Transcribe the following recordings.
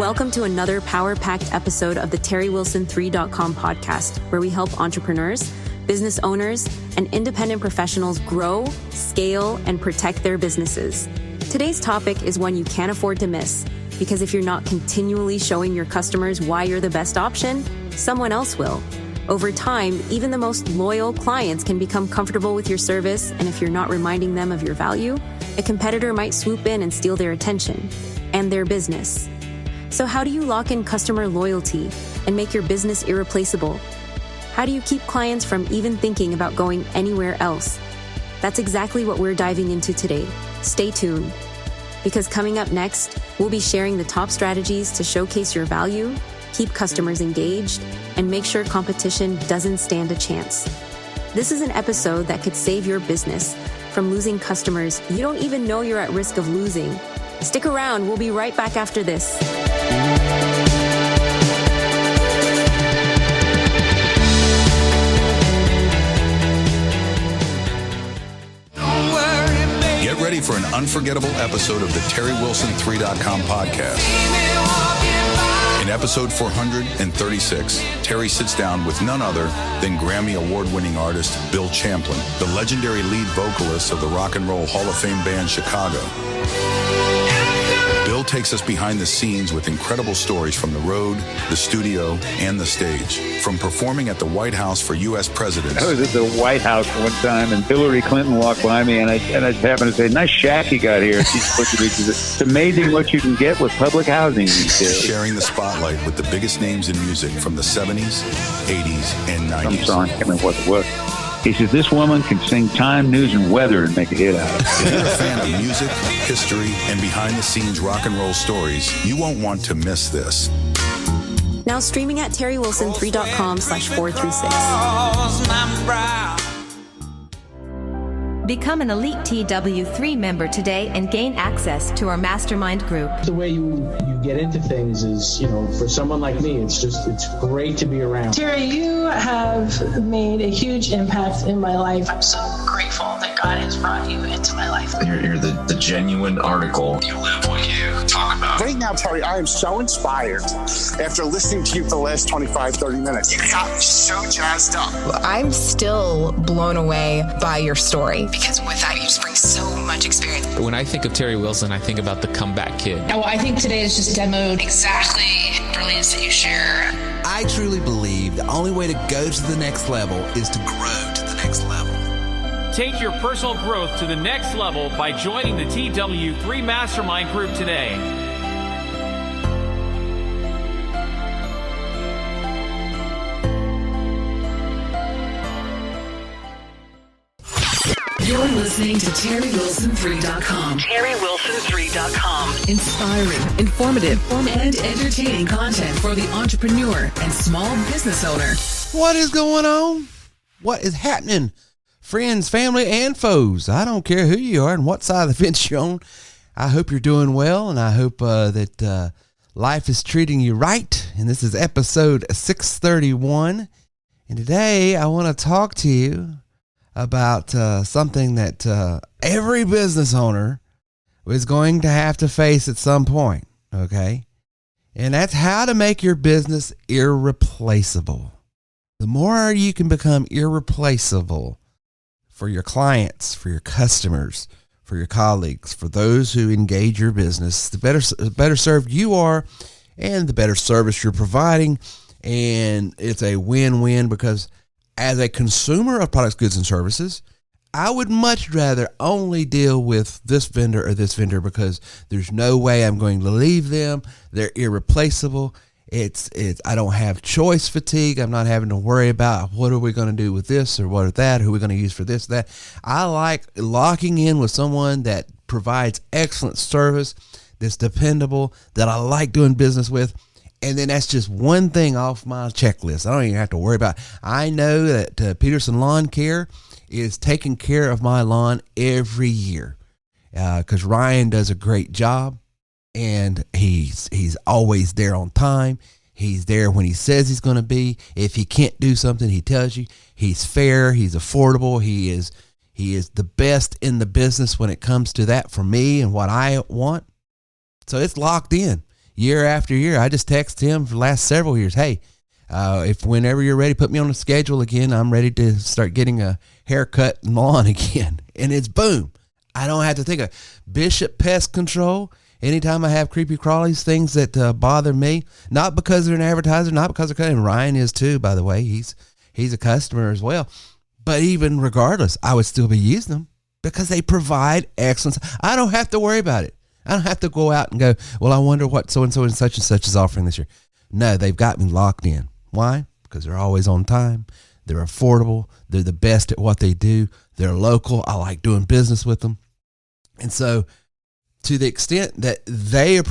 welcome to another power-packed episode of the TerryWilson3.com podcast, where we help entrepreneurs, business owners, and independent professionals grow, scale, and protect their businesses. Today's topic is one you can't afford to miss, because if you're not continually showing your customers why you're the best option, someone else will. Over time, even the most loyal clients can become comfortable with your service, and if you're not reminding them of your value, a competitor might swoop in and steal their attention and their business. So how do you lock in customer loyalty and make your business irreplaceable? How do you keep clients from even thinking about going anywhere else? That's exactly what we're diving into today. Stay tuned, because coming up next, we'll be sharing the top strategies to showcase your value, keep customers engaged, and make sure competition doesn't stand a chance. This is an episode that could save your business from losing customers you don't even know you're at risk of losing. Stick around, we'll be right back after this. Get ready for an unforgettable episode of the TerryWilson3.com podcast. In episode 436, Terry sits down with none other than Grammy Award-winning artist Bill Champlin, the legendary lead vocalist of the Rock and Roll Hall of Fame band Chicago. Bill takes us behind the scenes with incredible stories from the road, the studio, and the stage. From performing at the White House for U.S. presidents. I was at the White House one time, and Hillary Clinton walked by me, and I just happened to say, "Nice shack you got here." She looked at me, she said, "It's amazing what you can get with public housing these days." Sharing the spotlight with the biggest names in music from the 70s, 80s, and 90s. Some song, I can't remember what it was. He says, "This woman can sing time, news, and weather and make a hit out of it." If you're a fan of music, history, and behind-the-scenes rock and roll stories, you won't want to miss this. Now streaming at TerryWilson3.com/436. Become an Elite TW3 member today and gain access to our mastermind group. The way you get into things is, for someone like me, it's great to be around. Terry, you have made a huge impact in my life. I'm so grateful that God has brought you into my life. You're the genuine article. You live what you talk about. Right now, Terry, I am so inspired after listening to you for the last 25, 30 minutes. You got me so jazzed up. I'm still blown away by your story, because with that, you just bring so much experience. When I think of Terry Wilson, I think about the comeback kid. Oh, I think today is just demoed exactly the brilliance that you share. I truly believe the only way to go to the next level is to grow to the next level. Take your personal growth to the next level by joining the TW3 Mastermind Group today. You're listening to TerryWilson3.com. TerryWilson3.com. Inspiring, informative, and entertaining content for the entrepreneur and small business owner. What is going on? What is happening? Friends, family, and foes. I don't care who you are and what side of the fence you're on. I hope you're doing well, and I hope that life is treating you right. And this is episode 631. And today I want to talk to you about something that every business owner is going to have to face at some point, okay? And that's how to make your business irreplaceable. The more you can become irreplaceable for your clients, for your customers, for your colleagues, for those who engage your business, the better served you are and the better service you're providing. And it's a win-win, because as a consumer of products, goods, and services, I would much rather only deal with this vendor or this vendor, because there's no way I'm going to leave them. They're irreplaceable. I don't have choice fatigue. I'm not having to worry about what are we going to do with this or what are that, who are we going to use for this, that. I like locking in with someone that provides excellent service, that's dependable, that I like doing business with. And then that's just one thing off my checklist. I don't even have to worry about it. I know that Peterson Lawn Care is taking care of my lawn every year, because Ryan does a great job. And he's always there on time. He's there when he says he's going to be. If he can't do something, he tells you. He's fair. He's affordable. He is the best in the business when it comes to that for me and what I want. So it's locked in. year after year. I just text him for the last several years. Hey, if whenever you're ready, put me on the schedule again. I'm ready to start getting a haircut and lawn again. And it's boom. I don't have to think of Bishop Pest Control. Anytime I have creepy crawlies, things that bother me, not because they're an advertiser, not because they're cutting. Ryan is too, by the way. He's a customer as well. But even regardless, I would still be using them because they provide excellence. I don't have to worry about it. I don't have to go out and go, well, I wonder what so-and-so and such is offering this year. No, they've got me locked in. Why? Because they're always on time. They're affordable. They're the best at what they do. They're local. I like doing business with them. And so to the extent that they are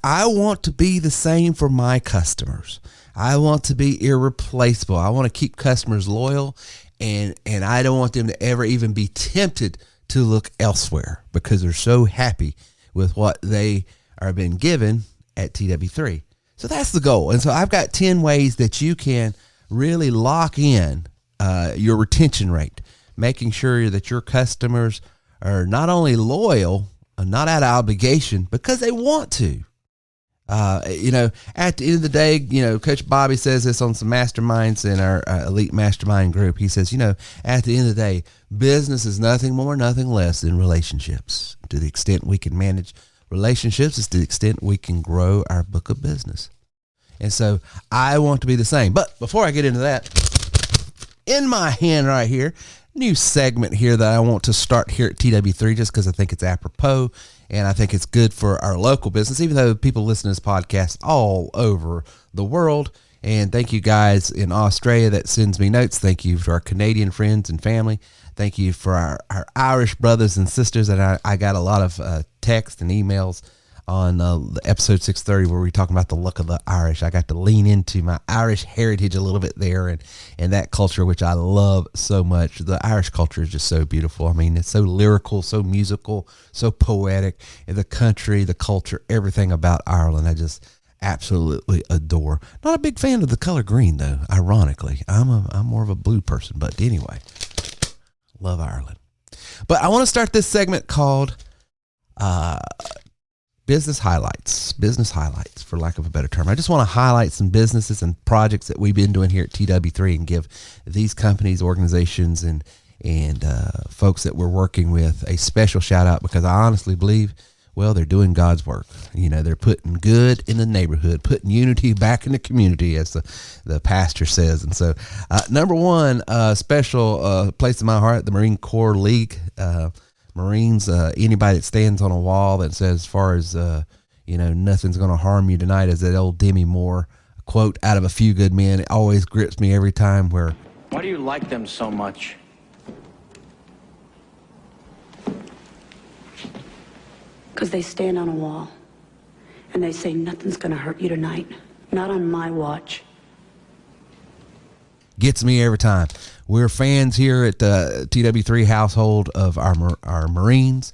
I want to be the same for my customers. I want to be irreplaceable. I want to keep customers loyal, and I don't want them to ever even be tempted to look elsewhere because they're so happy with what they are being given at TW3. So that's the goal. And so I've got 10 ways that you can really lock in your retention rate, making sure that your customers are not only loyal, not out of obligation, because they want to. At the end of the day, Coach Bobby says this on some masterminds in our elite mastermind group. He says, at the end of the day, business is nothing more, nothing less than relationships. To the extent we can manage relationships is to the extent we can grow our book of business. And so I want to be the same. But before I get into that, in my hand right here, new segment here that I want to start here at TW3 just because I think it's apropos and I think it's good for our local business, even though people listen to this podcast all over the world. And thank you guys in Australia that sends me notes. Thank you to our Canadian friends and family. Thank you for our Irish brothers and sisters. And I got a lot of text and emails on the episode 630 where we talking about the look of the Irish. I got to lean into my Irish heritage a little bit there and that culture, which I love so much. The Irish culture is just so beautiful. I mean, it's so lyrical, so musical, so poetic. And the country, the culture, everything about Ireland, I just absolutely adore. Not a big fan of the color green, though, ironically. I'm more of a blue person, but anyway, love Ireland. But I want to start this segment called business highlights, for lack of a better term. I just want to highlight some businesses and projects that we've been doing here at TW3 and give these companies, organizations, and folks that we're working with a special shout out because I honestly believe, well, they're doing God's work. They're putting good in the neighborhood, putting unity back in the community, as the pastor says. And so, number one, special place in my heart, the Marine Corps League. Marines, anybody that stands on a wall that says, as far as, nothing's going to harm you tonight, as that old Demi Moore quote out of A Few Good Men. It always grips me every time where. Why do you like them so much? Because they stand on a wall and they say, nothing's going to hurt you tonight. Not on my watch. Gets me every time. We're fans here at the TW3 household of our Marines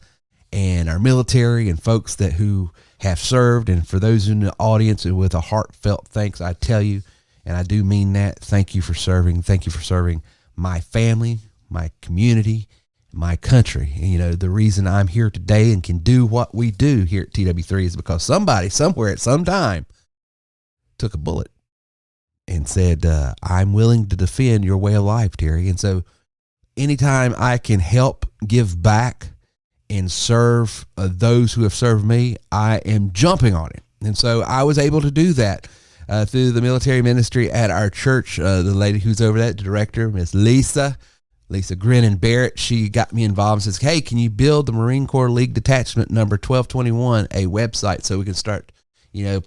and our military and folks who have served. And for those in the audience, with a heartfelt thanks, I tell you, and I do mean that, thank you for serving. Thank you for serving my family, my community, my country. And, the reason I'm here today and can do what we do here at TW3 is because somebody somewhere at some time took a bullet and said, I'm willing to defend your way of life, Terry. And so anytime I can help give back and serve those who have served me, I am jumping on it. And so I was able to do that through the military ministry at our church. The lady who's over that, the director, Miss Lisa Grinnan Barrett, she got me involved and says, hey, can you build the Marine Corps League Detachment number 1221 a website so we can start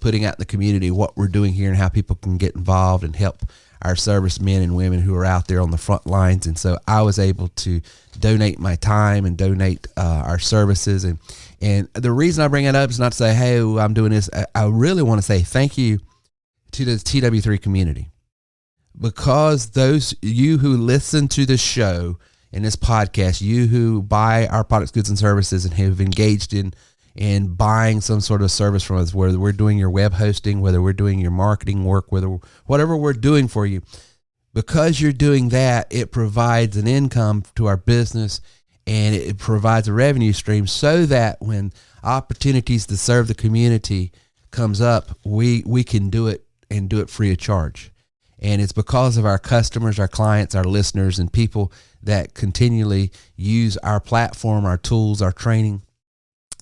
putting out in the community what we're doing here and how people can get involved and help our servicemen and women who are out there on the front lines. And so I was able to donate my time and donate our services. And the reason I bring it up is not to say, hey, I'm doing this. I really want to say thank you to the TW3 community, because you who listen to this show and this podcast, you who buy our products, goods, and services and have engaged in buying some sort of service from us, whether we're doing your web hosting, whether we're doing your marketing work, whatever we're doing for you, because you're doing that, it provides an income to our business and it provides a revenue stream so that when opportunities to serve the community comes up, we can do it and do it free of charge. And it's because of our customers, our clients, our listeners, and people that continually use our platform, our tools, our training.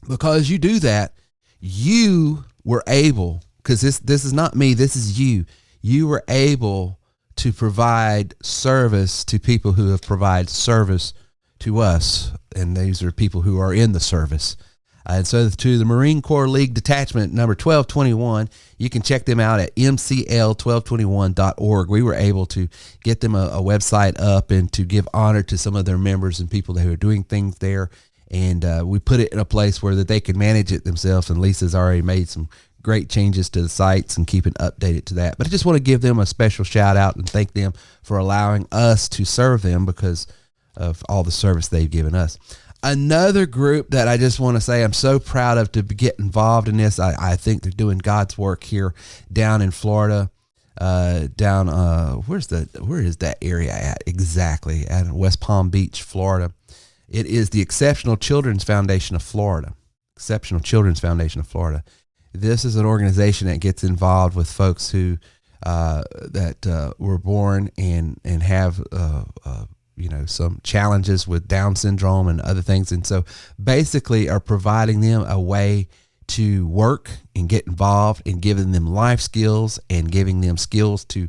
Because you do that, you were able, because this is not me, this is you. You were able to provide service to people who have provided service to us. And these are people who are in the service. And so to the Marine Corps League Detachment number 1221, you can check them out at mcl1221.org. We were able to get them a website up and to give honor to some of their members and people who are doing things there. And we put it in a place where that they can manage it themselves. And Lisa's already made some great changes to the sites and keeping updated to that. But I just want to give them a special shout out and thank them for allowing us to serve them because of all the service they've given us. Another group that I just want to say I'm so proud of to get involved in this. I think they're doing God's work here down in Florida. Where is that area at exactly? At West Palm Beach, Florida. It is the Exceptional Children's Foundation of Florida. Exceptional Children's Foundation of Florida. This is an organization that gets involved with folks who were born and have some challenges with Down syndrome and other things. And so basically are providing them a way to work and get involved and giving them life skills and giving them skills to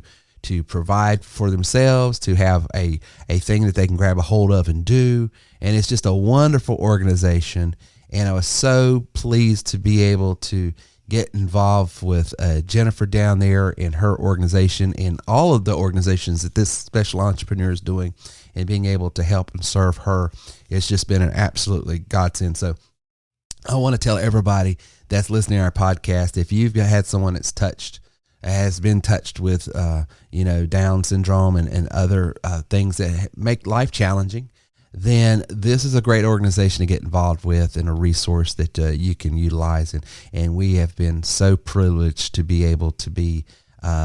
provide for themselves, to have a thing that they can grab a hold of and do. And it's just a wonderful organization. And I was so pleased to be able to get involved with Jennifer down there and her organization and all of the organizations that this special entrepreneur is doing, and being able to help and serve her. It's just been an absolutely godsend. So I want to tell everybody that's listening to our podcast, if you've had someone that's has been touched with, Down syndrome and other things that make life challenging, then this is a great organization to get involved with and a resource that you can utilize. And we have been so privileged to be able to be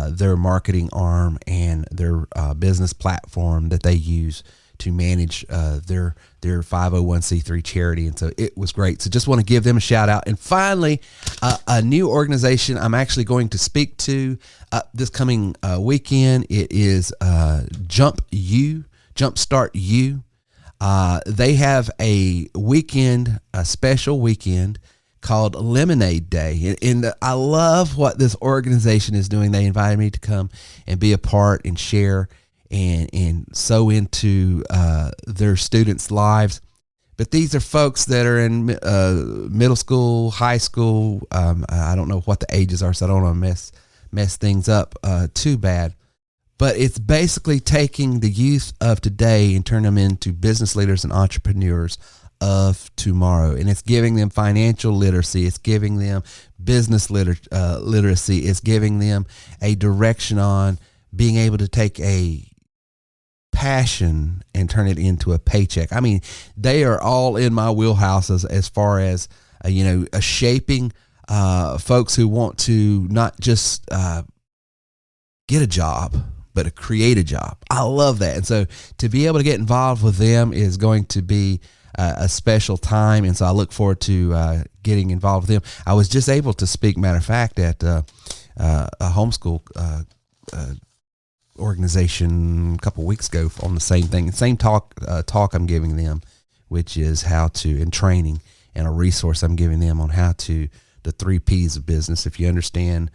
their marketing arm and their business platform that they use to manage their 501c3 charity. And so it was great. So just want to give them a shout out. And finally, a new organization I'm actually going to speak to this coming weekend. It is Jumpstart You. They have a special weekend called Lemonade Day. And I love what this organization is doing. They invited me to come and be a part and share and sow into their students' lives. But these are folks that are in middle school, high school. I don't know what the ages are, so I don't want to mess things up too bad. But it's basically taking the youth of today and turn them into business leaders and entrepreneurs of tomorrow. And it's giving them financial literacy. It's giving them business literacy. It's giving them a direction on being able to take a passion and turn it into a paycheck. I mean, they are all in my wheelhouse as far as, shaping folks who want to not just get a job, but to create a job. I love that. And so to be able to get involved with them is going to be a special time. And so I look forward to getting involved with them. I was just able to speak, matter of fact, at a homeschool organization a couple weeks ago on the same thing, same talk I'm giving them, which is how to, in training, and a resource I'm giving them on how to, the 3 P's of business. If you understand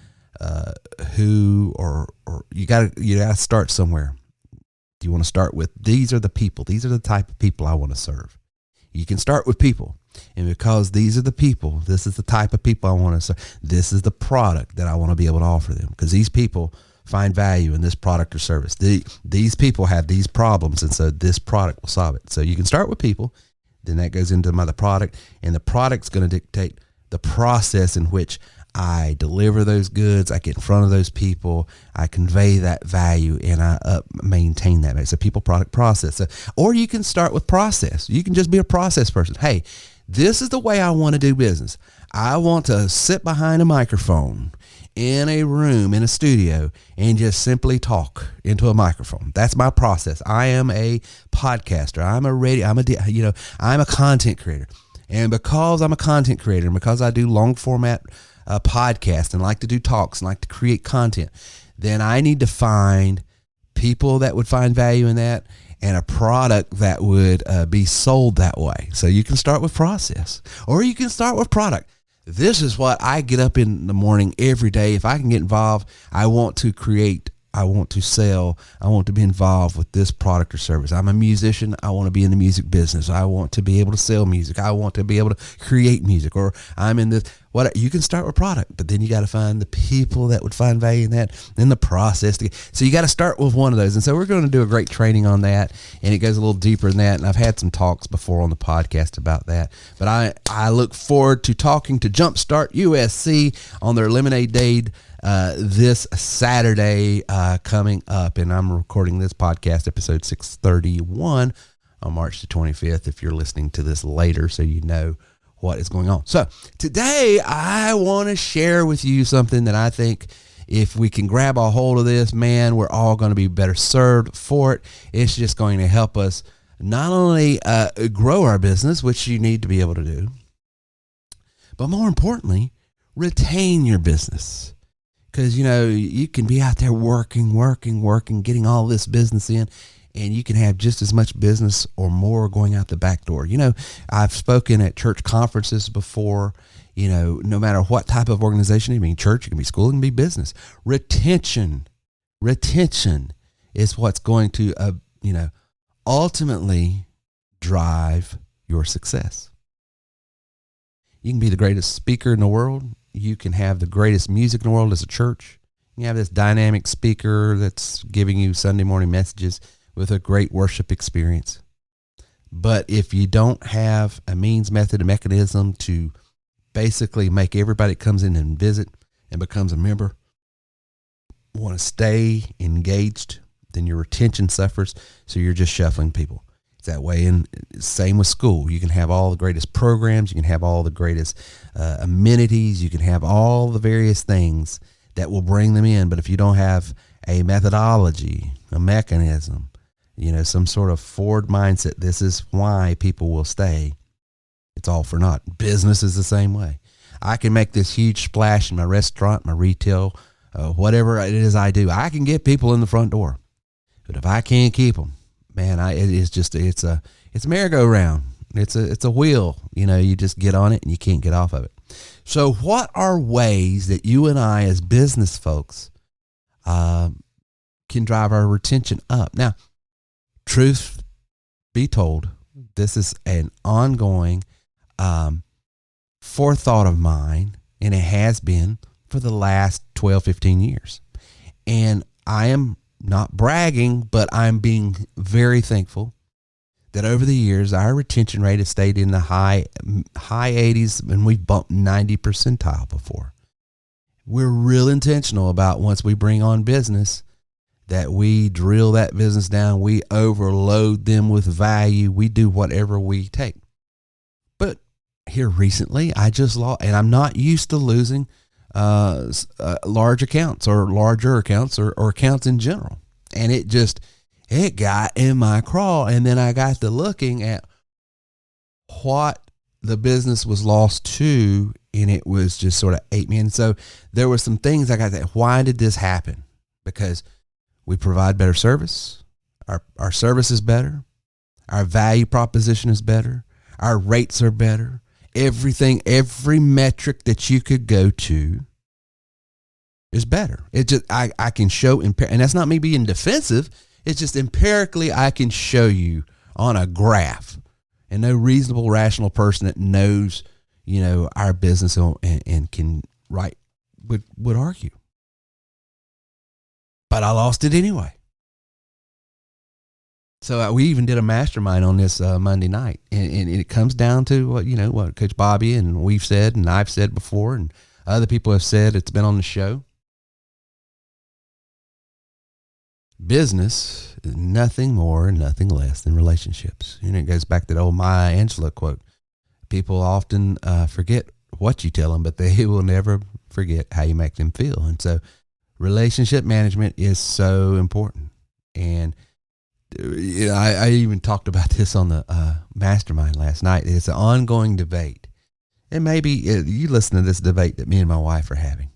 who or you gotta start somewhere. You want to start with, these are the people, these are the type of people I want to serve. You can start with people, and because these are the people, this is the type of people I want to serve. This is the product that I want to be able to offer them, because these people find value in this product or service. These people have these problems, and so this product will solve it. So you can start with people, then that goes into the product, and the product's going to dictate the process in which I deliver those goods, I get in front of those people, I convey that value, and I maintain that. It's a people, product, process. Or you can start with process. You can just be a process person. Hey, this is the way I want to do business. I want to sit behind a microphone in a room, in a studio, and just simply talk into a microphone. That's my process. I am a podcaster. I'm a content creator. And because I'm a content creator, and because I do long format podcasts and like to do talks and like to create content, then I need to find people that would find value in that and a product that would be sold that way. So you can start with process or you can start with product. This is what I get up in the morning every day. If I can get involved, I want to create, I want to sell, I want to be involved with this product or service. I'm a musician. I want to be in the music business. I want to be able to sell music. I want to be able to create music, or I'm in this. What you can start with product, but then you got to find the people that would find value in that, then the process. So you got to start with one of those. And so we're going to do a great training on that, and it goes a little deeper than that. And I've had some talks before on the podcast about that. But I look forward to talking to Jumpstart USC on their Lemonade Day this Saturday coming up. And I'm recording this podcast, episode 631, on March the 25th, if you're listening to this later, so you know what is going on. So today I want to share with you something that I think if we can grab a hold of this, man, we're all going to be better served for it. It's just going to help us not only grow our business, which you need to be able to do, but more importantly, retain your business. Because, you know, you can be out there working, getting all this business in, and you can have just as much business or more going out the back door. You know, I've spoken at church conferences before. You know, no matter what type of organization, it can be church, it can be school, it can be business. Retention is what's going to, ultimately drive your success. You can be the greatest speaker in the world. You can have the greatest music in the world as a church. You have this dynamic speaker that's giving you Sunday morning messages with a great worship experience. But if you don't have a means, method, and mechanism to basically make everybody that comes in and visit and becomes a member want to stay engaged, then your retention suffers. So you're just shuffling people. It's that way. And same with school. You can have all the greatest programs. You can have all the greatest amenities. You can have all the various things that will bring them in. But if you don't have a methodology, a mechanism, you know, some sort of forward mindset, this is why people will stay, it's all for naught. Business is the same way. I can make this huge splash in my restaurant, my retail, whatever it is I do. I can get people in the front door. But if I can't keep them, man, it's a merry-go-round. It's a wheel. You know, you just get on it and you can't get off of it. So what are ways that you and I as business folks can drive our retention up? Now, truth be told, this is an ongoing forethought of mine, and it has been for the last 12, 15 years. And I am not bragging, but I'm being very thankful that over the years, our retention rate has stayed in the high 80s, and we've bumped 90 percentile before. We're real intentional about once we bring on business that we drill that business down, we overload them with value, we do whatever we take. But here recently, I just lost, and I'm not used to losing large accounts or larger accounts or accounts in general. And it got in my craw. And then I got to looking at what the business was lost to, and it was just sort of ate me. And so there were some things I got that, why did this happen? Because we provide better service. Our service is better. Our value proposition is better. Our rates are better. Everything, every metric that you could go to is better. It just, I can show, and that's not me being defensive. It's just empirically, I can show you on a graph, and no reasonable, rational person that knows, you know, our business and can write would argue. But I lost it anyway. So we even did a mastermind on this Monday night, and it comes down to what Coach Bobby and we've said, and I've said before, and other people have said. It's been on the show. Business is nothing more and nothing less than relationships. And it goes back to the old Maya Angelou quote. People often forget what you tell them, but they will never forget how you make them feel. And so relationship management is so important. And I even talked about this on the mastermind last night. It's an ongoing debate. And maybe you listen to this debate that me and my wife are having.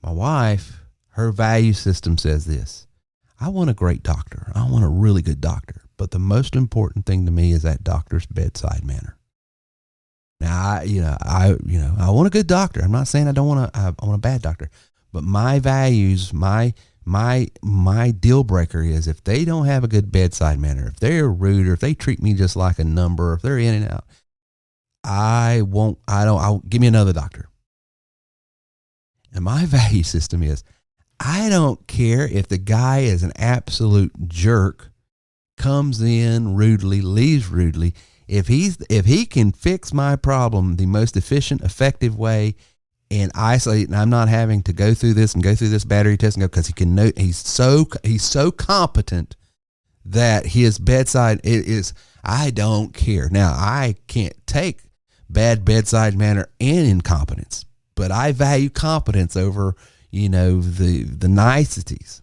My wife, her value system says this: I want a great doctor. I want a really good doctor. But the most important thing to me is that doctor's bedside manner. Now, I want a good doctor. I'm not saying I want a bad doctor, but my values, my deal breaker is if they don't have a good bedside manner, if they're rude, or if they treat me just like a number, if they're in and out, I'll give me another doctor. And my value system is, I don't care if the guy is an absolute jerk, comes in rudely, leaves rudely. If he can fix my problem the most efficient, effective way, and isolate, and I'm not having to go through this battery test and go, because he can know he's so competent that his bedside is. I don't care. Now, I can't take bad bedside manner and incompetence, but I value competence over the niceties.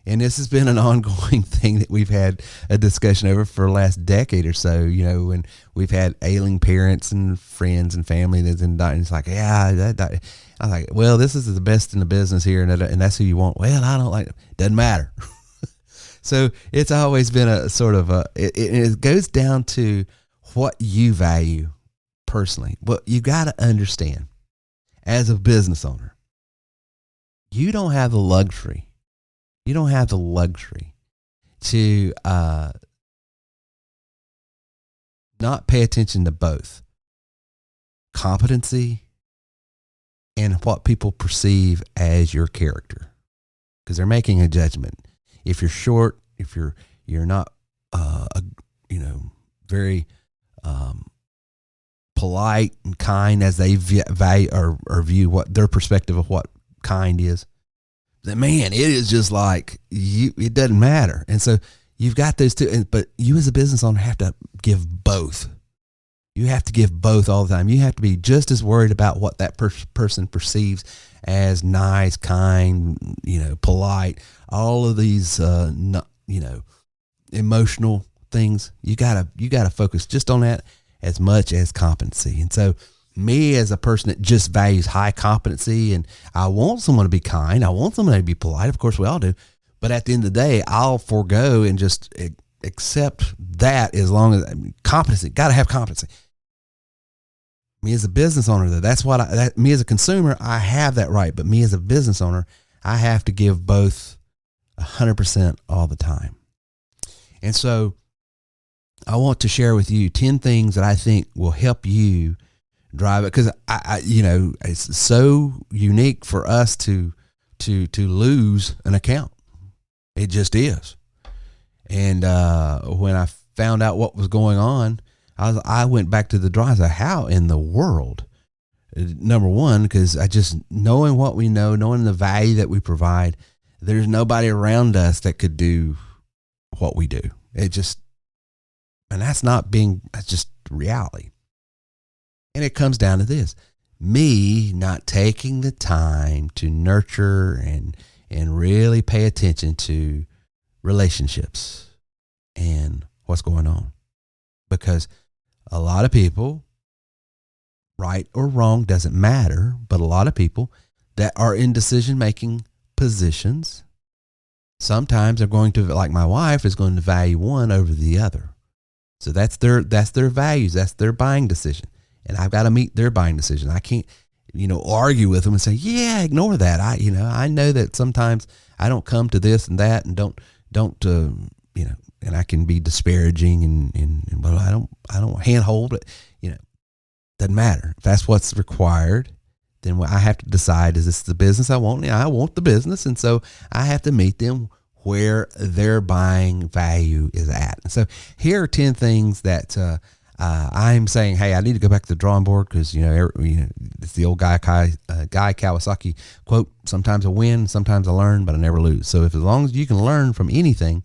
And this has been an ongoing thing that we've had a discussion over for the last decade or so, when we've had ailing parents and friends and family that's in and it's like, I was like, well, this is the best in the business here, and that's who you want. Well, I don't like it. Doesn't matter. So it's always been a sort of it goes down to what you value personally. But you got to understand, as a business owner, you don't have the luxury. You don't have the luxury to not pay attention to both competency and what people perceive as your character, because they're making a judgment. If you're short, if you're not, very polite and kind as they value or view what their perspective of what kind is, then man, it is just like it doesn't matter. And so you've got those two, but you as a business owner have to give both. You have to give both all the time. You have to be just as worried about what that person perceives as nice, kind, polite, all of these, emotional things. You gotta focus just on that as much as competency. And so me, as a person that just values high competency, and I want someone to be kind, I want someone to be polite, of course we all do, but at the end of the day, I'll forego and just accept that, as long as competency, got to have competency. Me as a business owner, though, that's what me as a consumer, I have that right, but me as a business owner, I have to give both 100% all the time. And so I want to share with you 10 things that I think will help you drive it, because it's so unique for us to lose an account. It just is. And when I found out what was going on, I went back to the drawing. I said, how in the world? Number one, because I just, knowing what we know, knowing the value that we provide, there's nobody around us that could do what we do. That's just reality. And it comes down to this: me not taking the time to nurture and really pay attention to relationships and what's going on. Because a lot of people, right or wrong, doesn't matter, but a lot of people that are in decision-making positions, sometimes they're going to, like my wife, is going to value one over the other. So that's their values. That's their buying decision. And I've got to meet their buying decision. I can't, argue with them and say, yeah, ignore that. I know that sometimes I don't come to this and that, and don't, and I can be disparaging and well, I don't handhold it, doesn't matter. If that's what's required, then I have to decide, is this the business I want? I want the business. And so I have to meet them where their buying value is at. And so here are 10 things that, I'm saying, hey, I need to go back to the drawing board, because it's the old Guy Kawasaki quote: sometimes I win, sometimes I learn, but I never lose. So as long as you can learn from anything,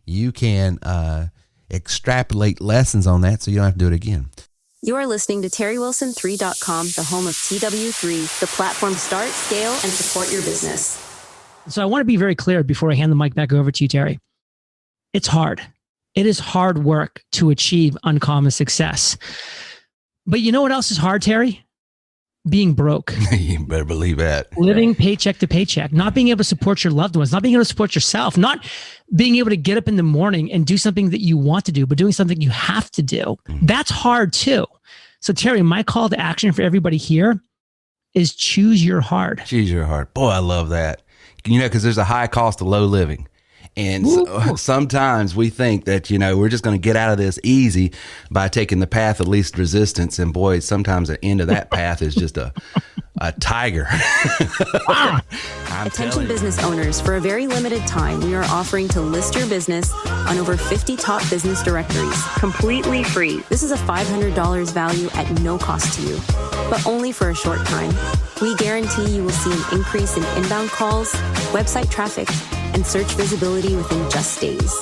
you can extrapolate lessons on that, so you don't have to do it again. You are listening to TerryWilson3.com, the home of TW3, the platform to start, scale, and support your business. So I want to be very clear before I hand the mic back over to you, Terry. It's hard. It is hard work to achieve uncommon success. But you know what else is hard, Terry? Being broke. You better believe that. Living paycheck to paycheck, not being able to support your loved ones, not being able to support yourself, not being able to get up in the morning and do something that you want to do, but doing something you have to do. That's hard too. So Terry, my call to action for everybody here is choose your heart. Choose your heart. Boy, I love that. Because there's a high cost of low living. And sometimes we think that, we're just going to get out of this easy by taking the path of least resistance. And boy, sometimes the end of that path is just a tiger. Attention business owners, for a very limited time, we are offering to list your business on over 50 top business directories, completely free. This is a $500 value at no cost to you, but only for a short time. We guarantee you will see an increase in inbound calls, website traffic, and search visibility within just days.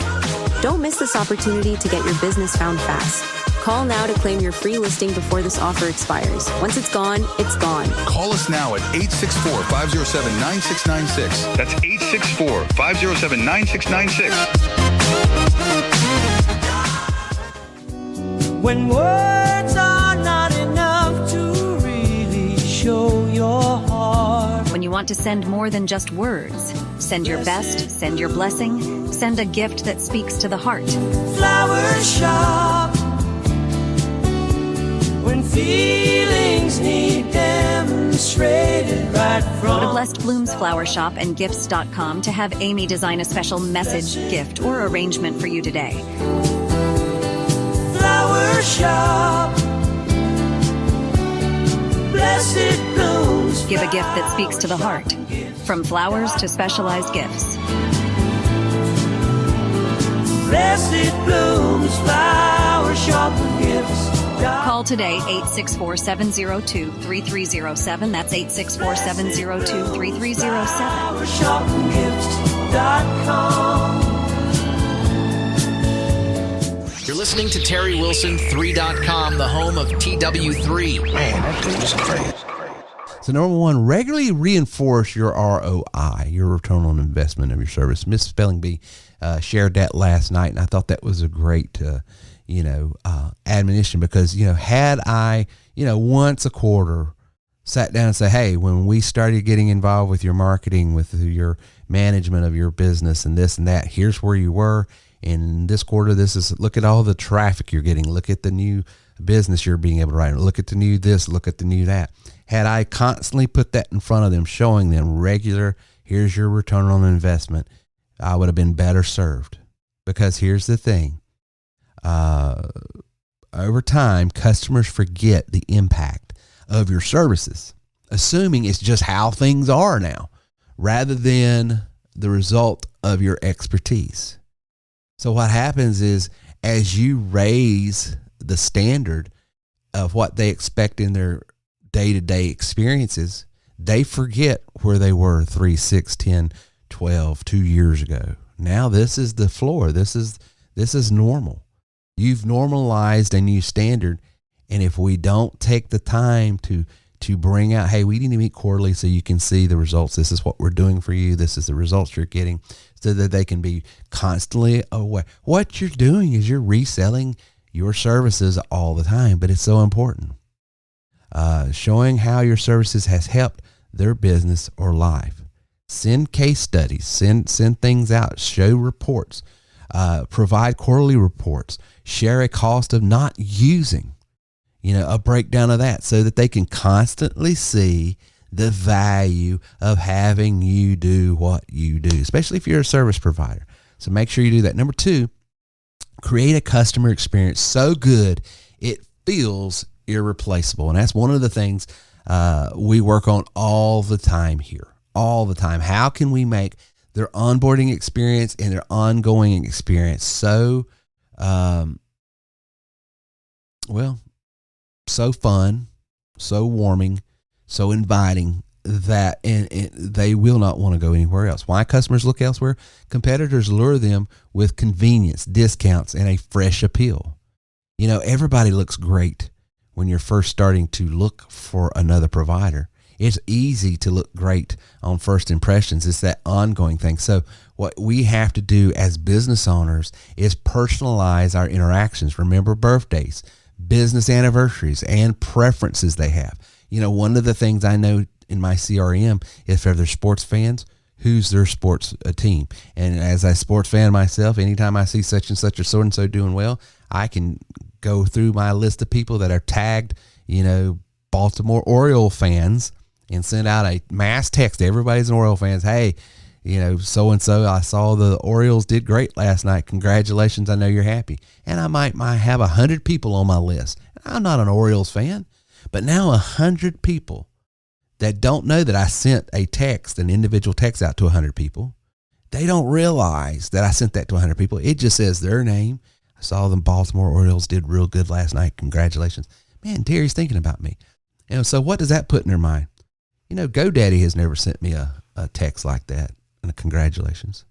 Don't miss this opportunity to get your business found fast. Call now to claim your free listing before this offer expires. Once it's gone, it's gone. Call us now at 864-507-9696. That's 864-507-9696. When words are not enough to really show your heart. When you want to send more than just words, send your best, send your blessing, send a gift that speaks to the heart. Flower shop. When feelings need demonstrated right from. Go to Blessed Blooms Flower Shop and Gifts.com to have Amy design a special message, gift, or arrangement for you today. Flower shop. Blessed blooms. Give a gift that speaks to the heart. From flowers to specialized gifts. Blessed blooms, flower shop and gifts. Call today, 864-702-3307. That's 864-702-3307. You're listening to TerryWilson3.com, the home of TW3. Man, that dude is crazy. So number one, regularly reinforce your ROI, your return on investment of your service. Miss Spelling Bee shared that last night, and I thought that was a great admonition, because, had I, once a quarter sat down and say, hey, when we started getting involved with your marketing, with your management of your business and this and that, here's where you were. In this quarter, look at all the traffic you're getting. Look at the new business you're being able to write. Look at the new this, look at the new that. Had I constantly put that in front of them, showing them regular, here's your return on investment, I would have been better served. Because here's the thing. Over time, customers forget the impact of your services, assuming it's just how things are now, rather than the result of your expertise. So what happens is, as you raise the standard of what they expect in their day-to-day experiences, they forget where they were 3, 6, 10, 12, 2 years ago. Now this is the floor. This is normal. You've normalized a new standard. And if we don't take the time to bring out, hey, we need to meet quarterly so you can see the results. This is what we're doing for you. This is the results you're getting, so that they can be constantly aware. What you're doing is you're reselling your services all the time, but it's so important. Showing how your services has helped their business or life. Send case studies, send things out, show reports, provide quarterly reports, share a cost of not using, a breakdown of that, so that they can constantly see the value of having you do what you do, especially if you're a service provider. So make sure you do that. Number 2, create a customer experience so good it feels irreplaceable. And that's one of the things we work on all the time here, all the time. How can we make their onboarding experience and their ongoing experience so, so fun, so warming, so inviting that and they will not want to go anywhere else. Why customers look elsewhere? Competitors lure them with convenience, discounts, and a fresh appeal. Everybody looks great when you're first starting to look for another provider. It's easy to look great on first impressions. It's that ongoing thing. So what we have to do as business owners is personalize our interactions. Remember birthdays, business anniversaries and preferences they have. You know, one of the things I know in my CRM is if they're sports fans, who's their sports team. And as a sports fan myself, anytime I see such and such or so and so doing well, I can go through my list of people that are tagged, you know, Baltimore Oriole fans, and send out a mass text to everybody's Oriole fans. Hey, you know, so-and-so, I saw the Orioles did great last night. Congratulations. I know you're happy. And I might have 100 people on my list. I'm not an Orioles fan, but now 100 people that don't know that I sent a text, an individual text out to 100 people. They don't realize that I sent that to 100 people. It just says their name. I saw the Baltimore Orioles did real good last night. Congratulations. Man, Terry's thinking about me. And so what does that put in their mind? You know, GoDaddy has never sent me a text like that and a congratulations.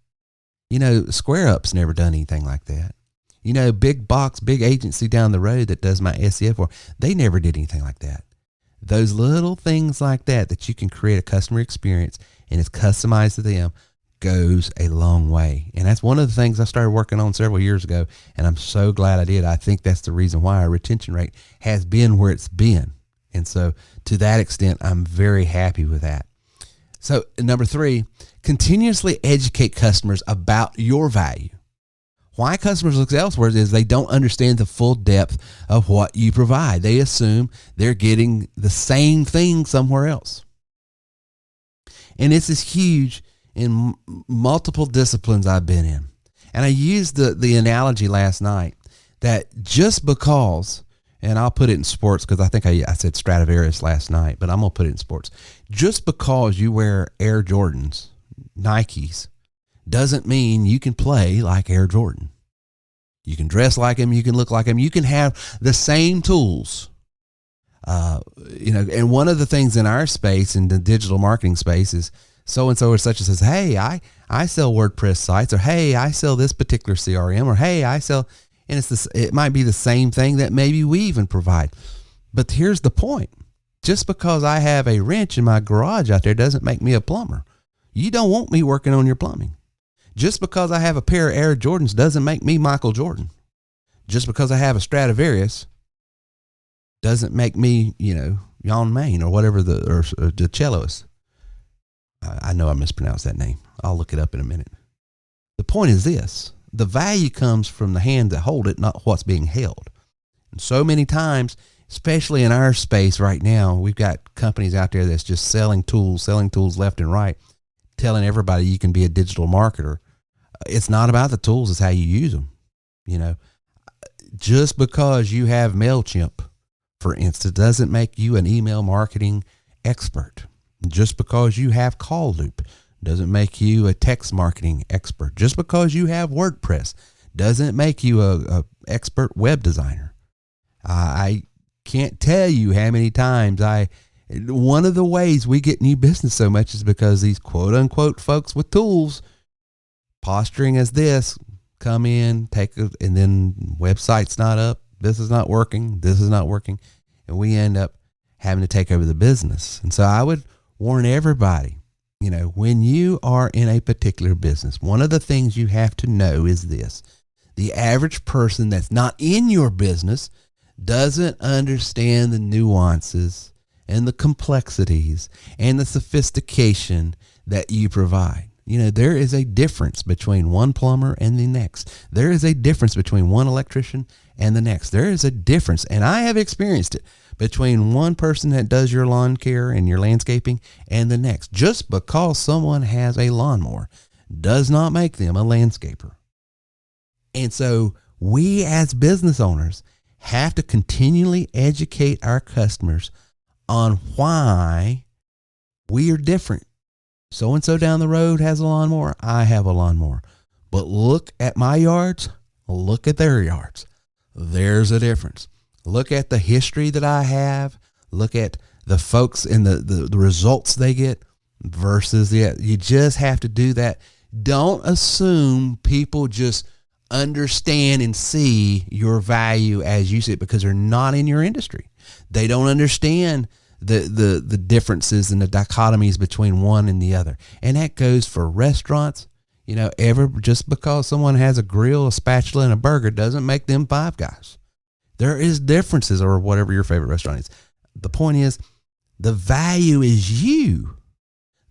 You know, Square Up's never done anything like that. You know, big agency down the road that does my SEO for, they never did anything like that. Those little things like that you can create a customer experience and it's customized to them goes a long way. And that's one of the things I started working on several years ago, and I'm so glad I did. I think that's the reason why our retention rate has been where it's been. And so to that extent, I'm very happy with that. So number 3, continuously educate customers about your value. Why customers look elsewhere is they don't understand the full depth of what you provide. They assume they're getting the same thing somewhere else. And this is huge in multiple disciplines I've been in. And I used the analogy last night that just because, and I'll put it in sports because I think I said Stradivarius last night, but I'm going to put it in sports. Just because you wear Air Jordans, Nikes, doesn't mean you can play like Air Jordan. You can dress like him. You can look like him. You can have the same tools. You know, and one of the things in our space, in the digital marketing space, is so-and-so or such as says, hey, I sell WordPress sites, or hey, I sell this particular CRM, or hey, I sell, and it might be the same thing that maybe we even provide. But here's the point. Just because I have a wrench in my garage out there doesn't make me a plumber. You don't want me working on your plumbing. Just because I have a pair of Air Jordans doesn't make me Michael Jordan. Just because I have a Stradivarius doesn't make me, you know, Jan Main or whatever the celloist. I know I mispronounced that name. I'll look it up in a minute. The point is this. The value comes from the hand that hold it, not what's being held. And so many times, especially in our space right now, we've got companies out there that's just selling tools left and right, telling everybody you can be a digital marketer. It's not about the tools, it's how you use them. You know, just because you have MailChimp, for instance, doesn't make you an email marketing expert. Just because you have Call Loop doesn't make you a text marketing expert. Just because you have WordPress doesn't make you a expert web designer. I can't tell you how many times one of the ways we get new business so much is because these quote unquote folks with tools posturing as this come in, and then website's not up. This is not working. And we end up having to take over the business. And so I would warn everybody, you know, when you are in a particular business, one of the things you have to know is this. The average person that's not in your business doesn't understand the nuances and the complexities and the sophistication that you provide. You know, there is a difference between one plumber and the next. There is a difference between one electrician and the next. There is a difference, and I have experienced it, between one person that does your lawn care and your landscaping and the next. Just because someone has a lawnmower does not make them a landscaper. And so we as business owners have to continually educate our customers on why we are different. So-and-so down the road has a lawnmower. I have a lawnmower. But look at my yards. Look at their yards. There's a difference. Look at the history that I have. Look at the folks and the results they get versus you just have to do that. Don't assume people just understand and see your value as you see it because they're not in your industry. They don't understand the differences and the dichotomies between one and the other. And that goes for restaurants. You know, just because someone has a grill, a spatula, and a burger doesn't make them Five Guys. There is differences, or whatever your favorite restaurant is. The point is, the value is you.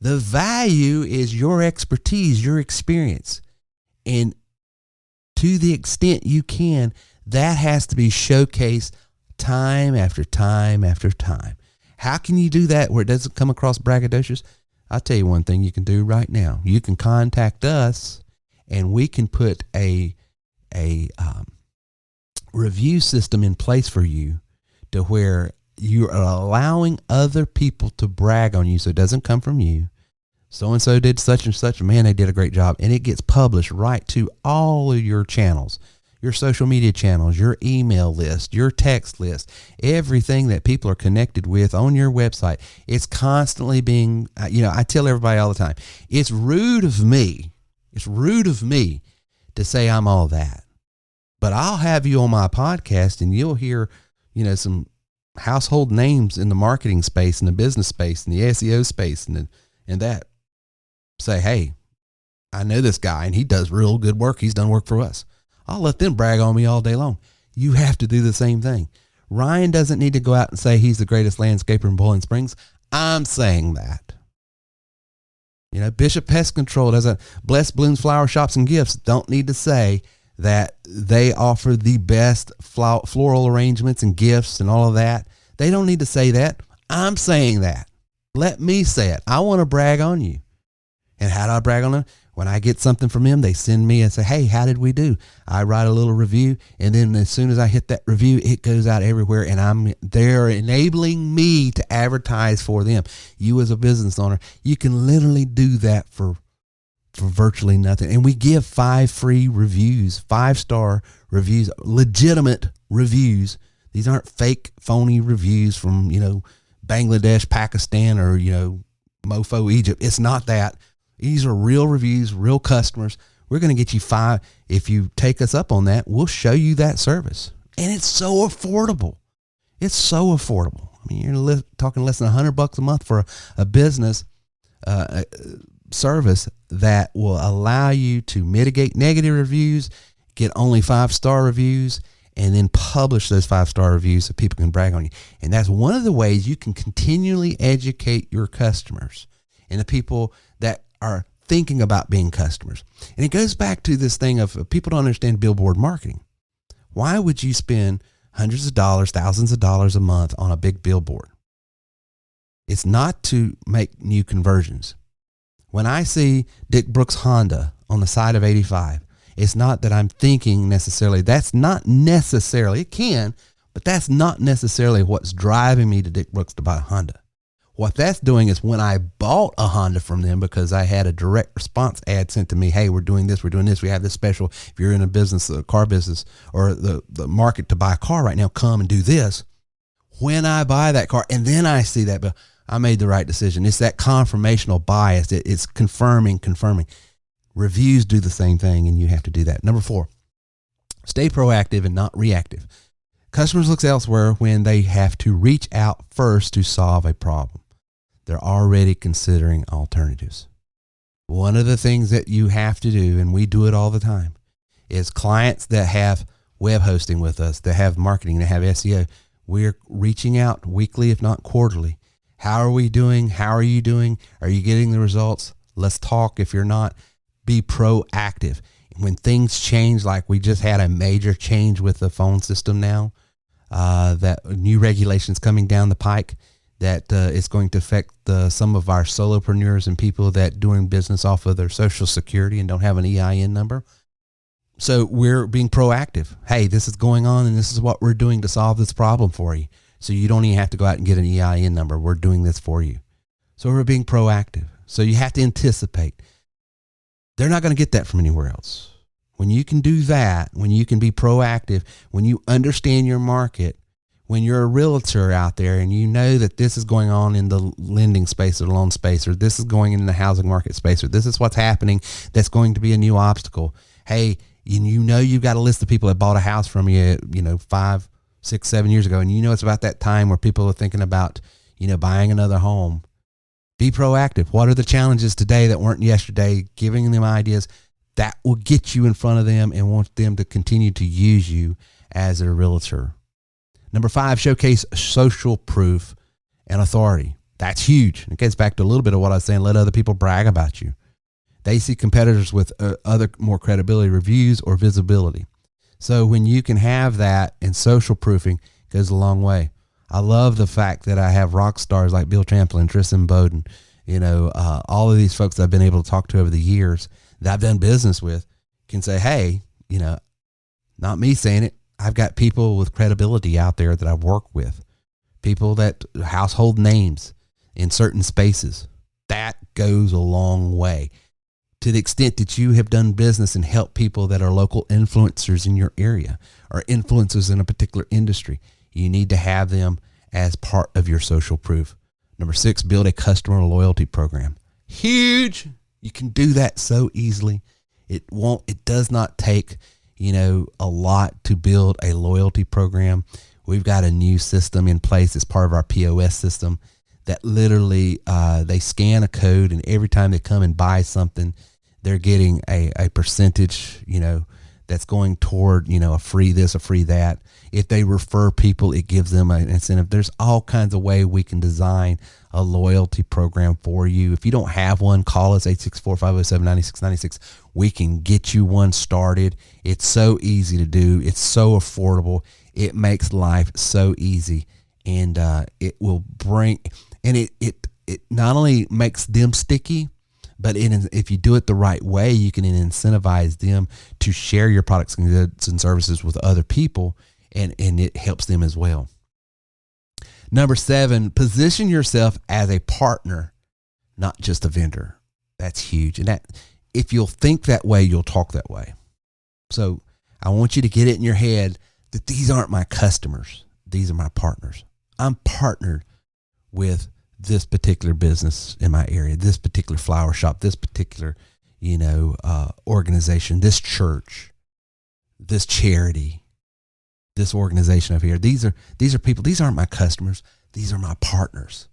The value is your expertise, your experience. And to the extent you can, that has to be showcased time after time after time. How can you do that where it doesn't come across braggadocious? I'll tell you one thing you can do right now. You can contact us, and we can put a review system in place for you to where you are allowing other people to brag on you, so it doesn't come from you. So-and-so did such and such. Man, they did a great job. And it gets published right to all of your channels, your social media channels, your email list, your text list, everything that people are connected with on your website. It's constantly being, I tell everybody all the time, it's rude of me to say I'm all that. But I'll have you on my podcast and you'll hear, some household names in the marketing space, in the business space, in the SEO space, and that say, hey, I know this guy and he does real good work. He's done work for us. I'll let them brag on me all day long. You have to do the same thing. Ryan doesn't need to go out and say he's the greatest landscaper in Bowling Springs. I'm saying that. Bishop Pest Control doesn't, Blessed Blooms Flower Shops and Gifts don't need to say that they offer the best floral arrangements and gifts and all of that. They don't need to say that. I'm saying that. Let me say it. I want to brag on you. And how do I brag on them? When I get something from them, they send me and say, hey, how did we do? I write a little review, and then as soon as I hit that review, it goes out everywhere, and they're enabling me to advertise for them. You as a business owner, you can literally do that for virtually nothing. And we give 5 free reviews, 5-star reviews, legitimate reviews. These aren't fake, phony reviews from, Bangladesh, Pakistan, or, Mofo, Egypt. It's not that. These are real reviews, real customers. We're going to get you 5. If you take us up on that, we'll show you that service. And it's so affordable. It's so affordable. I mean, you're talking less than $100 a month for a business service that will allow you to mitigate negative reviews, get only 5-star reviews, and then publish those 5-star reviews so people can brag on you. And that's one of the ways you can continually educate your customers and the people that are thinking about being customers. And it goes back to this thing of people don't understand billboard marketing. Why would you spend hundreds of dollars, thousands of dollars a month on a big billboard? It's not to make new conversions. When I see Dick Brooks Honda on the side of 85, it's not that I'm thinking necessarily, that's not necessarily, it can, but that's not necessarily what's driving me to Dick Brooks to buy a Honda. What that's doing is when I bought a Honda from them because I had a direct response ad sent to me, hey, we're doing this, we have this special. If you're in a business, a car business, or the market to buy a car right now, come and do this. When I buy that car and then I see that bill, I made the right decision. It's that confirmational bias. It's confirming. Reviews do the same thing, and you have to do that. Number 4, stay proactive and not reactive. Customers look elsewhere when they have to reach out first to solve a problem. They're already considering alternatives. One of the things that you have to do, and we do it all the time, is clients that have web hosting with us, that have marketing, that have SEO, we're reaching out weekly, if not quarterly. How are we doing? How are you doing? Are you getting the results? Let's talk. If you're not, be proactive. When things change, like we just had a major change with the phone system now, that new regulations coming down the pike, that is going to affect some of our solopreneurs and people that doing business off of their Social Security and don't have an EIN number. So we're being proactive. Hey, this is going on and this is what we're doing to solve this problem for you. So you don't even have to go out and get an EIN number. We're doing this for you. So we're being proactive. So you have to anticipate. They're not going to get that from anywhere else. When you can do that, when you can be proactive, when you understand your market, when you're a realtor out there and you know that this is going on in the lending space or the loan space, or this is going in the housing market space, or this is what's happening that's going to be a new obstacle. Hey, you know you've got a list of people that bought a house from you, 5, 6, 7 years ago, and it's about that time where people are thinking about, buying another home. Be proactive. What are the challenges today that weren't yesterday? Giving them ideas that will get you in front of them and want them to continue to use you as a realtor. Number 5, showcase social proof and authority. That's huge. It gets back to a little bit of what I was saying. Let other people brag about you. They see competitors with other more credibility, reviews, or visibility. So when you can have that, and social proofing goes a long way. I love the fact that I have rock stars like Bill Champlin, Tristan Bowden, all of these folks that I've been able to talk to over the years that I've done business with can say, hey, not me saying it. I've got people with credibility out there that I've worked with, people that household names in certain spaces. That goes a long way. To the extent that you have done business and helped people that are local influencers in your area or influencers in a particular industry, you need to have them as part of your social proof. Number 6, build a customer loyalty program. Huge. You can do that so easily. It does not take, a lot to build a loyalty program. We've got a new system in place as part of our POS system that literally they scan a code, and every time they come and buy something, they're getting a percentage, that's going toward, a free this, a free that. If they refer people, it gives them an incentive. There's all kinds of ways we can design a loyalty program for you. If you don't have one, call us 864-507-9696. We can get you one started. It's so easy to do. It's so affordable. It makes life so easy, and it will bring, and it not only makes them sticky, but if you do it the right way, you can incentivize them to share your products and goods and services with other people, and it helps them as well. Number 7, position yourself as a partner, not just a vendor. That's huge. And that, if you'll think that way, you'll talk that way. So I want you to get it in your head that these aren't my customers. These are my partners. I'm partnered with this particular business in my area, this particular flower shop, this particular, organization, this church, this charity, this organization over here. These are people. These aren't my customers. These are my partners.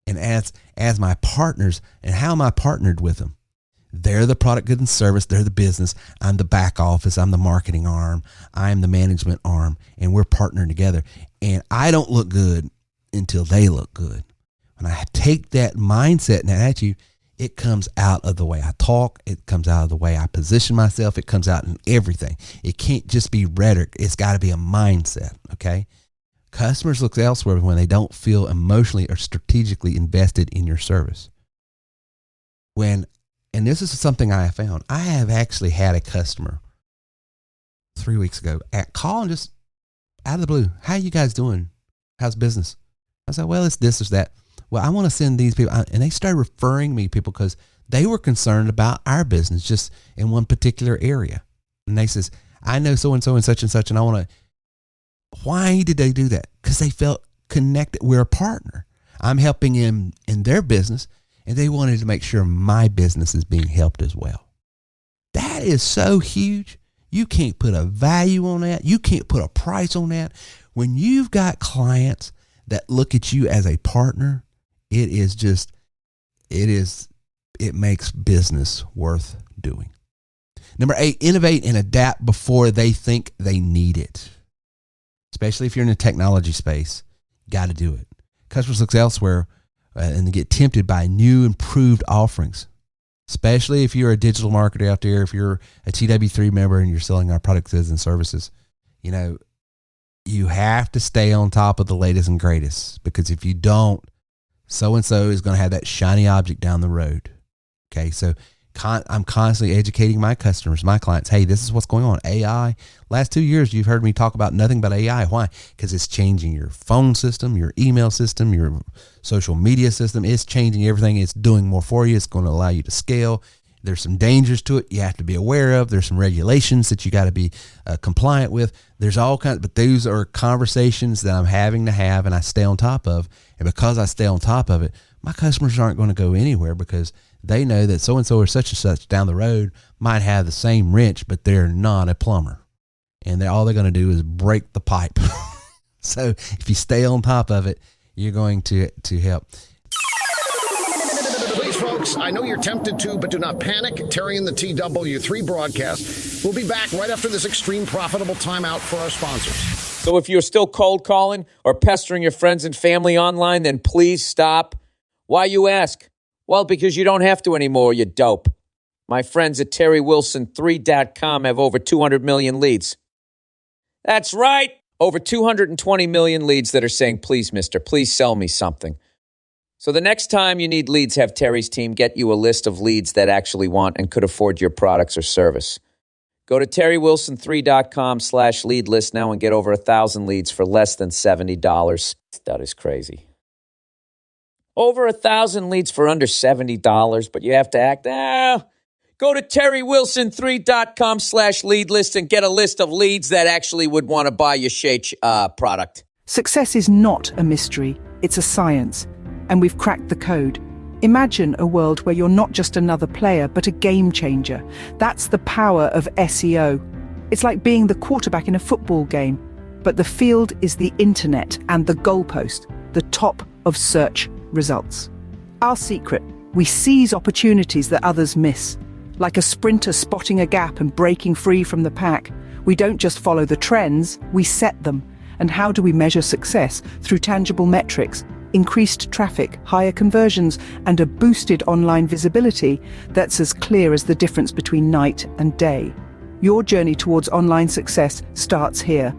And as my partners, and how am I partnered with them? They're the product, good, and service. They're the business. I'm the back office. I'm the marketing arm. I'm the management arm, and we're partnering together. And I don't look good until they look good. When I take that mindset and that attitude, it comes out of the way I talk. It comes out of the way I position myself. It comes out in everything. It can't just be rhetoric. It's got to be a mindset, okay? Customers look elsewhere when they don't feel emotionally or strategically invested in your service. And this is something I have found. I have actually had a customer 3 weeks ago call and just out of the blue, how you guys doing? How's business? I said, well, it's this or that. Well, I want to send these people, and they started referring me people because they were concerned about our business just in one particular area. And they says, I know so-and-so and such, and I want to, why did they do that? Because they felt connected. We're a partner. I'm helping them in their business, and they wanted to make sure my business is being helped as well. That is so huge. You can't put a value on that. You can't put a price on that. When you've got clients that look at you as a partner, it makes business worth doing. Number 8, innovate and adapt before they think they need it. Especially if you're in a technology space, got to do it. Customers look elsewhere and they get tempted by new, improved offerings. Especially if you're a digital marketer out there, if you're a TW3 member and you're selling our products and services, you have to stay on top of the latest and greatest, because if you don't, so-and-so is going to have that shiny object down the road. Okay. So I'm constantly educating my customers, my clients. Hey, this is what's going on. AI. Last 2 years, you've heard me talk about nothing but AI. Why? Because it's changing your phone system, your email system, your social media system. It's changing everything. It's doing more for you. It's going to allow you to scale. There's some dangers to it you have to be aware of. There's some regulations that you got to be compliant with. There's all kinds, but those are conversations that I'm having to have and I stay on top of. And because I stay on top of it, my customers aren't going to go anywhere because they know that so-and-so or such and such down the road might have the same wrench, but they're not a plumber. And all they're going to do is break the pipe. So if you stay on top of it, you're going to help. Please, folks, I know you're tempted to, but do not panic. Terry and the TW3 broadcast will be back right after this extreme profitable timeout for our sponsors. So if you're still cold calling or pestering your friends and family online, then please stop. Why, you ask? Well, because you don't have to anymore, you dope. My friends at TerryWilson3.com have over 200 million leads. That's right. Over 220 million leads that are saying, please, mister, please sell me something. So the next time you need leads, have Terry's team get you a list of leads that actually want and could afford your products or service. Go to TerryWilson3.com/lead list now and get over 1,000 leads for less than $70. That is crazy. Over 1,000 leads for under $70, but you have to act. Go to TerryWilson3.com/lead list and get a list of leads that actually would want to buy your product. Success is not a mystery, it's a science, and we've cracked the code. Imagine a world where you're not just another player, but a game changer. That's the power of SEO. It's like being the quarterback in a football game, but the field is the internet and the goalpost, the top of search results. Our secret: we seize opportunities that others miss. Like a sprinter spotting a gap and breaking free from the pack, we don't just follow the trends, we set them. And how do we measure success? Through tangible metrics, increased traffic, higher conversions, and a boosted online visibility that's as clear as the difference between night and day. Your journey towards online success starts here.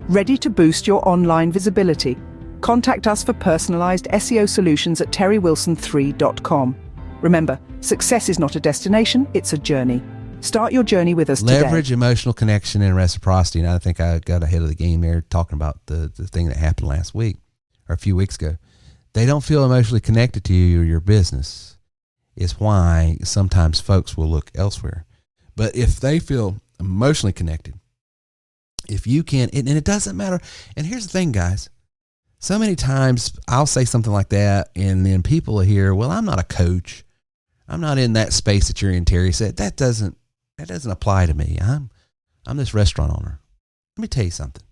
Ready to boost your online visibility? Contact us for personalized SEO solutions at terrywilson3.com. Remember, success is not a destination, it's a journey. Start your journey with us today. Leverage emotional connection and reciprocity. And I think I got ahead of the game there talking about the thing that happened last week or a few weeks ago. They don't feel emotionally connected to you or your business. Is why sometimes folks will look elsewhere. But if they feel emotionally connected, if you can, and it doesn't matter. And here's the thing, guys. So many times I'll say something like that, and then people hear, well, I'm not a coach. I'm not in that space that you're in, Terry said. That doesn't apply to me. I'm this restaurant owner. Let me tell you something.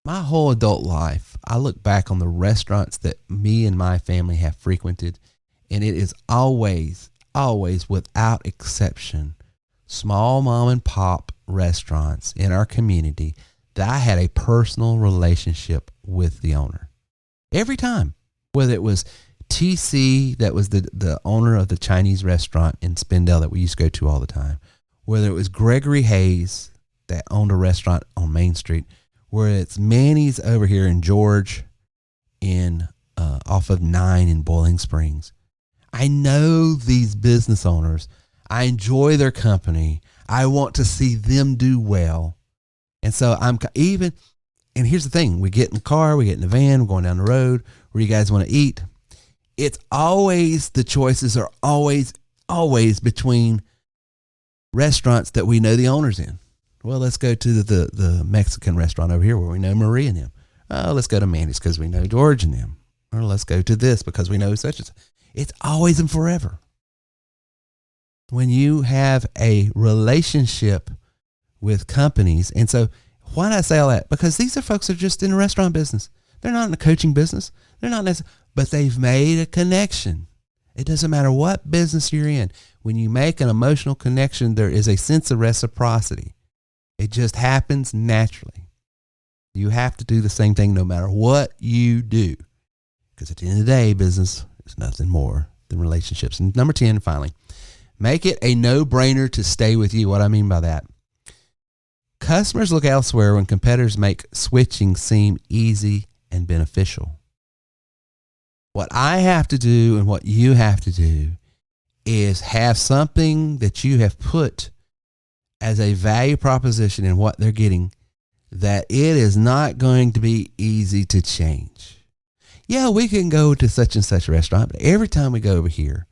My whole adult life, I look back on the restaurants that me and my family have frequented, and it is always, without exception, small mom and pop restaurants in our community that I had a personal relationship with the owner. Every time, whether it was TC, that was the owner of the Chinese restaurant in Spindale that we used to go to all the time, whether it was Gregory Hayes that owned a restaurant on Main Street, where it's Manny's over here in George, in off of 9 in Boiling Springs. I know these business owners. I enjoy their company. I want to see them do well. And so and here's the thing, we get in the car, we get in the van, we're going down the road, where you guys want to eat. It's always, the choices are always between restaurants that we know the owners in. Well, let's go to the Mexican restaurant over here where we know Marie and them. Oh, let's go to Mandy's because we know George and them. Or let's go to this because we know such and such. It's always and forever. When you have a relationship with companies, and so why did I say all that? Because these are folks that are just in the restaurant business. They're not in the coaching business. They're not necessarily, but they've made a connection. It doesn't matter what business you're in. When you make an emotional connection, there is a sense of reciprocity. It just happens naturally. You have to do the same thing no matter what you do. Because at the end of the day, business is nothing more than relationships. And number 10, finally, make it a no-brainer to stay with you. What I mean by that, customers look elsewhere when competitors make switching seem easy and beneficial. What I have to do and what you have to do is have something that you have put as a value proposition in what they're getting, that it is not going to be easy to change. Yeah, we can go to such and such restaurant, but every time we go over here,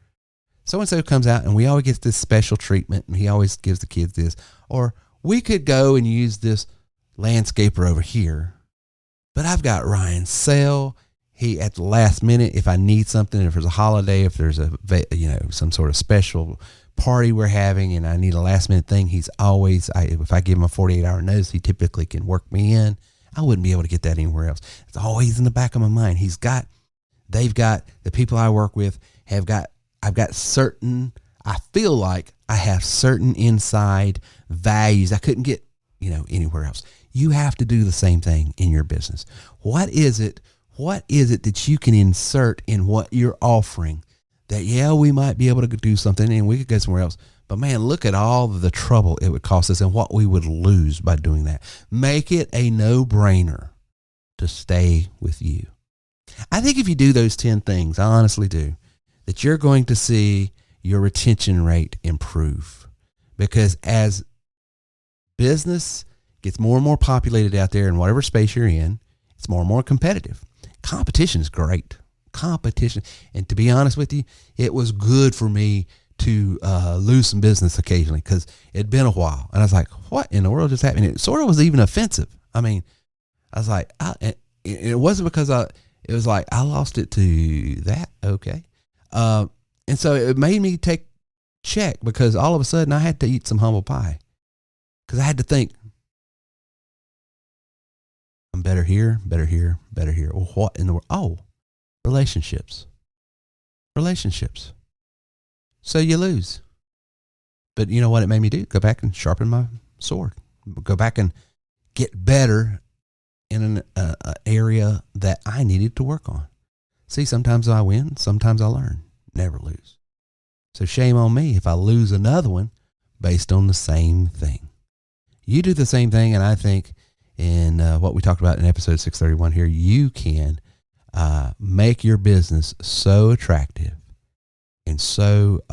so-and-so comes out and we always get this special treatment and he always gives the kids this. Or we could go and use this landscaper over here, but I've got Ryan's sale. He, at the last minute, if I need something, if there's a holiday, if there's some sort of special party we're having and I need a last minute thing, he's always, if I give him a 48-hour notice, he typically can work me in. I wouldn't be able to get that anywhere else. It's always in the back of my mind. They've got, the people I work with I've got certain, I feel like I have certain inside values. I couldn't get anywhere else. You have to do the same thing in your business. What is it that you can insert in what you're offering that, we might be able to do something and we could go somewhere else. But man, look at all of the trouble it would cost us and what we would lose by doing that. Make it a no-brainer to stay with you. I think if you do those 10 things, I honestly do, that you're going to see your retention rate improve. Because as business gets more and more populated out there in whatever space you're in, it's more and more competitive. Competition is great. Competition. And to be honest with you, it was good for me to lose some business occasionally because it'd been a while. And I was like, what in the world just happened? It sort of was even offensive. I mean, I was like, it wasn't because it was like, I lost it to that. Okay. And so it made me check because all of a sudden I had to eat some humble pie because I had to think, I'm better here. Well, what in the world? Oh, relationships. So you lose. But you know what it made me do? Go back and sharpen my sword. Go back and get better in an area that I needed to work on. See, sometimes I win, sometimes I learn. Never lose. So shame on me if I lose another one based on the same thing. You do the same thing, and I think in what we talked about in episode 631 here, you can make your business so attractive and so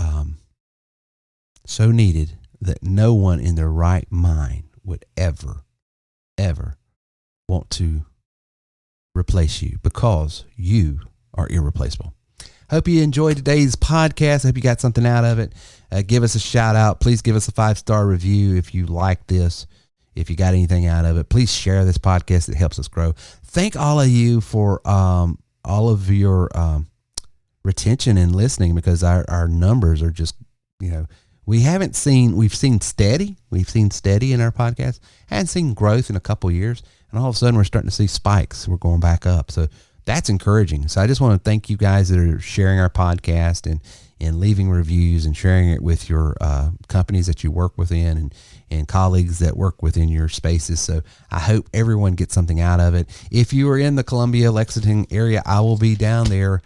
needed that no one in their right mind would ever want to replace you because you are irreplaceable. Hope you enjoyed today's podcast. Hope you got something out of it. Give us a shout out. Please give us a 5-star review if you like this. If you got anything out of it, please share this podcast. It helps us grow. Thank all of you for all of your retention and listening because our numbers are just, we've seen steady in our podcast. Hadn't seen growth in a couple of years. And all of a sudden we're starting to see spikes. We're going back up. So that's encouraging. So I just want to thank you guys that are sharing our podcast and leaving reviews and sharing it with your companies that you work within and colleagues that work within your spaces. So I hope everyone gets something out of it. If you are in the Columbia, Lexington area, I will be down there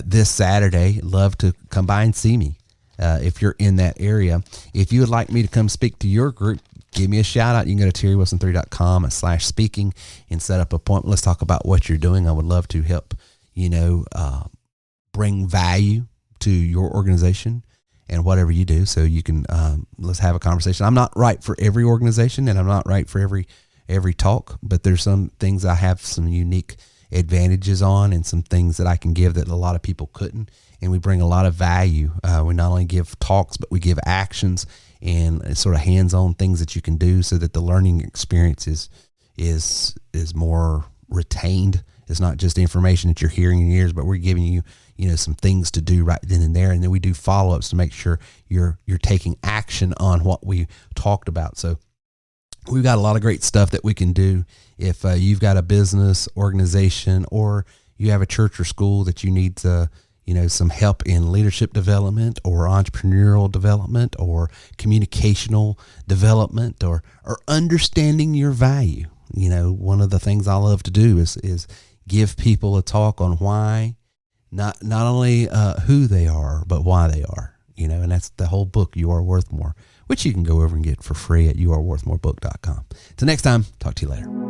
this Saturday. Love to come by and see me if you're in that area. If you would like me to come speak to your group, give me a shout out. You can go to terrywilson3.com/speaking and set up an appointment. Let's talk about what you're doing. I would love to help, bring value to your organization and whatever you do. So you can, let's have a conversation. I'm not right for every organization and I'm not right for every talk, but there's some things I have some unique advantages on and some things that I can give that a lot of people couldn't. And we bring a lot of value. We not only give talks, but we give actions and sort of hands-on things that you can do so that the learning experience is more retained. It's not just information that you're hearing in your ears, but we're giving you, some things to do right then and there. And then we do follow-ups to make sure you're taking action on what we talked about. So we've got a lot of great stuff that we can do. If you've got a business organization or you have a church or school that you need to, some help in leadership development or entrepreneurial development or communicational development or understanding your value. One of the things I love to do is give people a talk on why, not only who they are, but why they are, and that's the whole book, You Are Worth More, which you can go over and get for free at youareworthmorebook.com. Till next time, talk to you later.